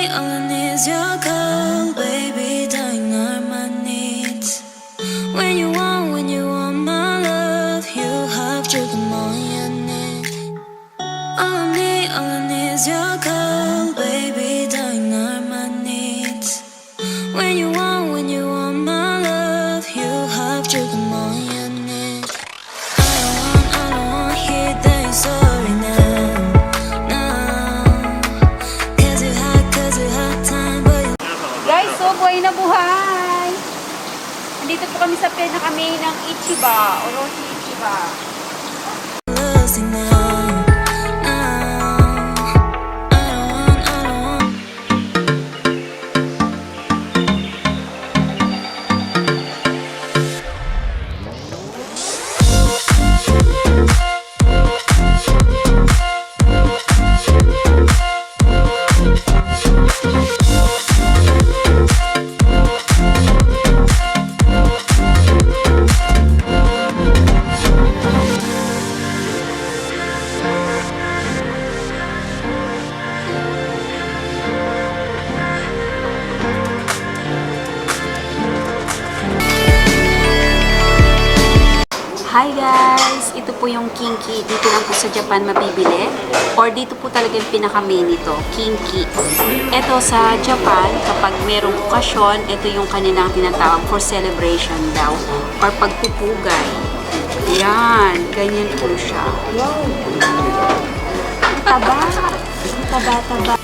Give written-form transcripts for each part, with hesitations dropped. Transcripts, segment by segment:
all I need is your call, baby, dying are my needs. When you want my love, you have to come on your knees. All I need is your call, baby, dying are my needs. When you want my love, you have to come on your knees. I don't want to hear that you're sorry now, now. Cause you had time, but you Guys, so buhay na buhay! Nandito po kami sa pinaka-main ng Ichiba, Orochi Ichiba. lost now, now. I don't want. Hi guys! Ito po yung Kinki. Dito lang po sa Japan mabibili. Or dito po talaga yung pinaka-main nito, Kinki. Ito sa Japan, kapag merong okasyon, ito yung kanilang tinatawag for celebration daw. Or pagpupugay. Yan. Ganyan po siya. Wow! Taba! Taba.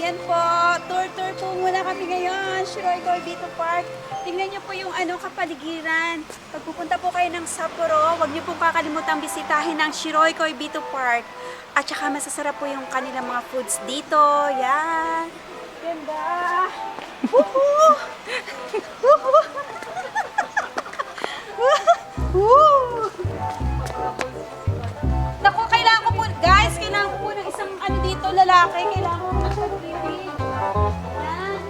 Ayan po, tour po muna kami ngayon, Shiroi Koibito Park. Tingnan nyo po yung kapaligiran. Pag pupunta po kayo ng Sapporo, huwag nyo pong kakalimutang bisitahin ang Shiroi Koibito Park. At saka masasarap po yung kanilang mga foods dito. Yan. Ganda. Woohoo! Woohoo! Woo! Naku, kailangan ko po, guys, kailangan ko po ng isang dito, lalaki. Kailangan ko po siya baby. Yan.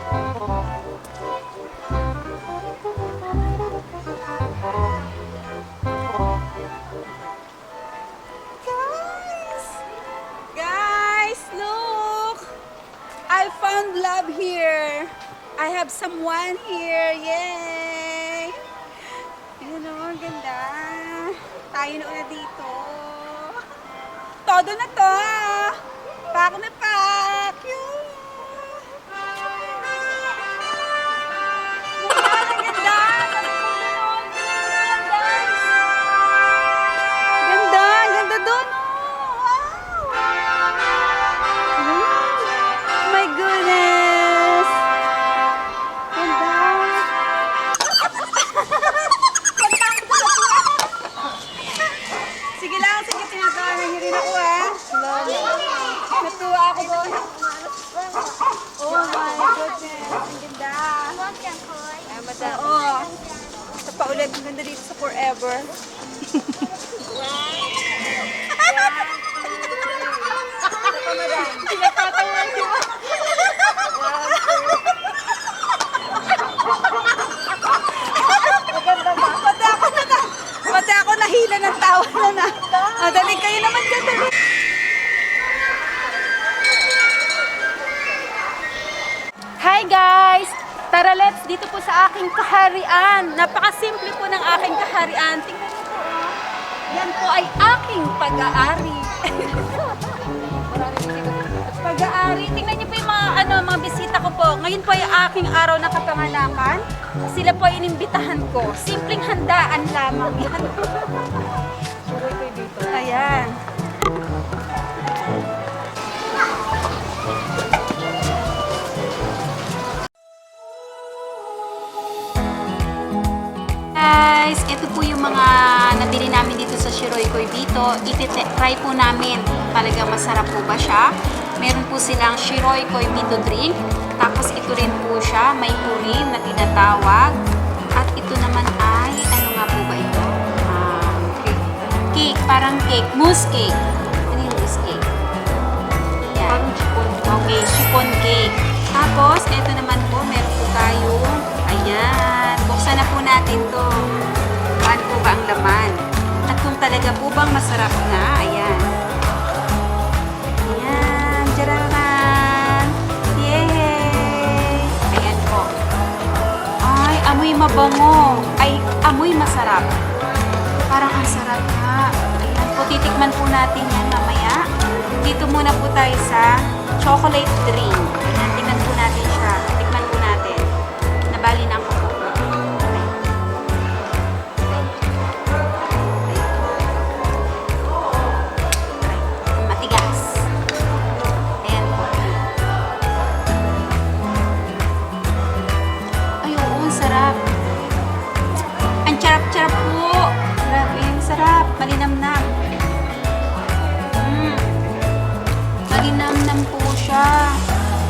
Guys, look! I found love here. I have someone here. Yay! Ayan o, ang ganda. Tayo na una dito. Todo na to. Pak na pak. Yun. Ang ganda. Ganda. Ang ganda doon. Wow. Oh my goodness. Ganda. Sige lang, sige, tinatawa niyo rin ako Natuwa ako doon. Oh my goodness, ang ganda. Oo. Sa paulit, ang ganda dito sa Forever. Pati ako nahila ng tawa na. Dali kayo naman dyan, dali. Hi guys! Tara, let's dito po sa aking kaharian. Napakasimple po ng aking kaharian. Tingnan niyo po. Yan po ay aking pag-aari. Pag-aari. Tingnan niyo po yung mga bisita ko po. Ngayon po ay aking araw na kapanganakan. Sila po ay inimbitahan ko. Simpleng handaan lamang yan. Ayan. Guys, ito po yung mga nabili namin dito sa Shiroi Koibito. Try po namin talaga masarap po ba siya. Meron po silang Shiroi Koibito drink. Tapos ito rin po siya, may purim na tinatawag. At ito naman ay, ano nga po ba ito? Cake, parang cake. Mousse cake. Ano yung mousse cake? Yan. Okay, chiffon cake. Tapos, ito naman po, meron po tayong, ayan, buksan na po natin to. Paano po ba ang laman? At kung talaga po bang masarap na, ayan. Ayan, jararan! Yay! Ayan po. Ay, amoy mabango. Ay, amoy masarap. Parang ang sarap nga. Ayan po, titikman po natin yan mamaya. Dito muna po tayo sa chocolate drink. Ayan, tingnan po natin siya. Tikman po natin. Nabali na ang kuko. Matigas. Ayan po. Ay, oo, ang sarap. Ang charap-charap po. Grabe, ang sarap. Malinamnam. Malinamnam po siya.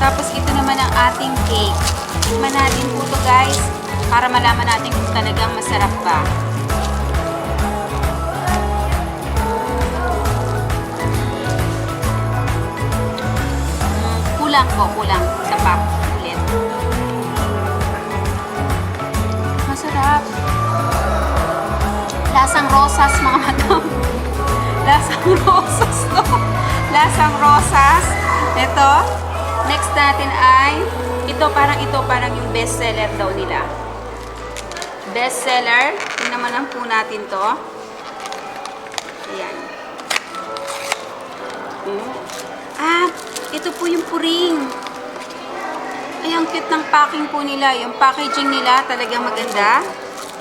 Tapos ito naman ang ating cake. Tikman natin po to guys. Para malaman natin kung talagang masarap ba. Kulang po, kulang. Isa pa. Ulit. Masarap. Lasang rosas, mga madam. Lasang rosas to. Lasang rosas. Ito. Next natin ay, ito parang yung best seller daw nila. Best seller. Tingnan naman po natin to. Ayan. Ah, ito po yung puring. Ay, ang cute ng packing po nila. Yung packaging nila talagang maganda.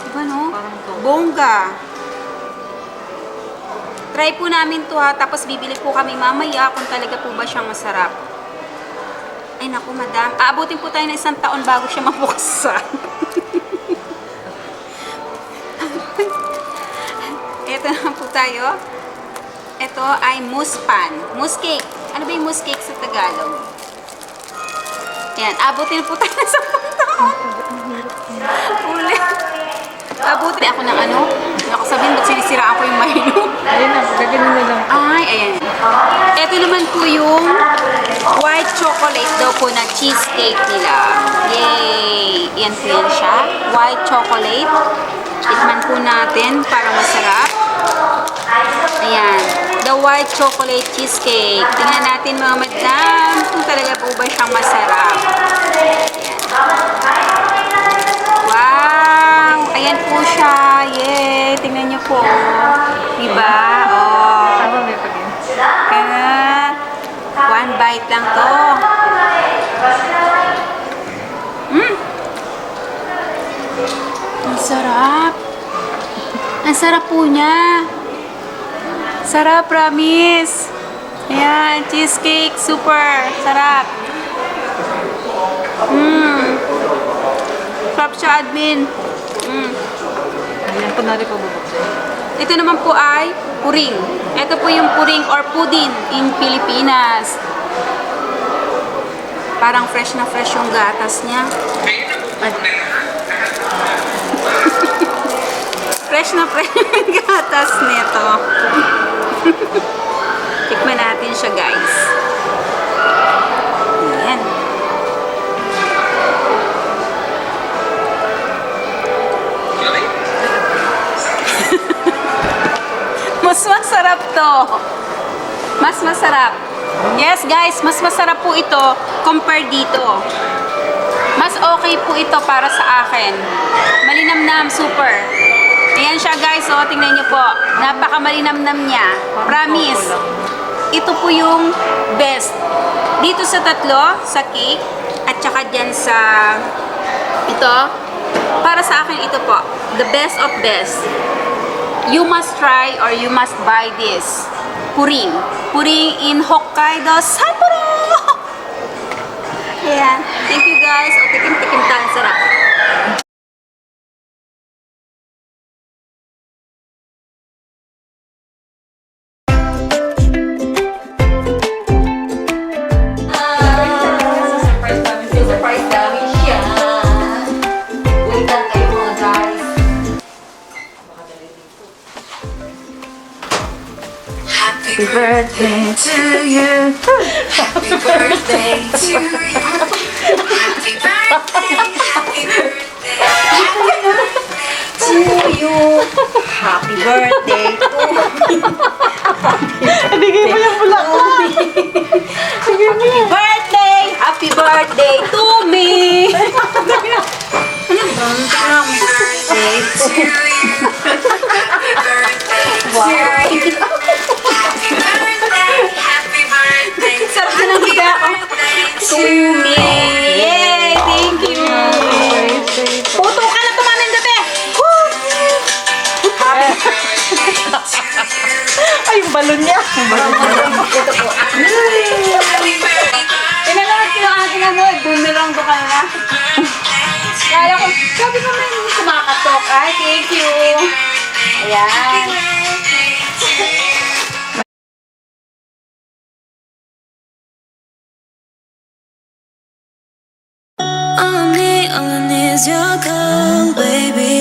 Diba no? Bongga. Try po namin to ha. Tapos bibili po kami mamaya kung talaga po ba siyang masarap. Ay naku madam. Aabutin po tayo ng 1 taon bago siya mabuksan. Ito naman po tayo. Ito ay mousse pan. Mousse cake. Ano ba yung mousse cake sa Tagalog? Ayan. Aabutin po tayo ng 10 taon. Ulit. Abuti ako ng ano? Ako sabihin, ba't sinisiraan ko yung mahino? Ayun na, gaganin na lang. Ay, ayan. Ito naman po yung white chocolate daw po na cheesecake nila. Yay! Yan po yan siya. White chocolate. Tikman po natin para masarap. Ayan. The white chocolate cheesecake. Tingnan natin mga madam kung talaga po ba siyang masarap. Ayan. Wow! Ayan po siya. Yay! Tingnan niyo po. Diba? Oh. Tama, may pagin. Kaya, 1 bite lang to. Ang sarap. Ang sarap po niya. Sarap, promise. Ayan, cheesecake. Super. Sarap. Sarap siya, admin. Ayan, kunwari ko bubuksan. Ito naman po ay puring. Ito po yung puring or pudding in Pilipinas. Parang fresh na fresh yung gatas niya. Fresh na fresh yung gatas nito. Tikman natin siya, guys. Ayan. Mas masarap to. Mas masarap. Yes, guys, mas masarap po ito compare dito. Mas okay po ito para sa akin. Malinamnam, super. Ayan siya, guys. So, tingnan niyo po. Napaka-malinamnam niya. Promise. Ito po yung best. Dito sa tatlo, sa cake, at saka dyan sa ito, para sa akin ito po. The best of best. You must try or you must buy this. Puring. Puring in Hokkaido, Sapporo! Ayan. Thank you guys. O, tikim-tikim tayo. Sarap. birthday to you. Happy birthday to you. Happy birthday, happy birthday. To you. Happy birthday to Bigay mo yung bulaklak. Bigay mo yan. birthday! Happy birthday to me! Happy birthday to you. Happy birthday to you. Happy birthday, Sarap na ng higa ko. To me! Yay! Thank you! Puto ka na tumamin gabi! Woo! Ay, yung balon niya. Pinanood ko yung aking ano, boomerang do ka na. Kala ko, sabi ko na yung kumakatok. Ay, thank you! Ayan. All I need is your call, baby.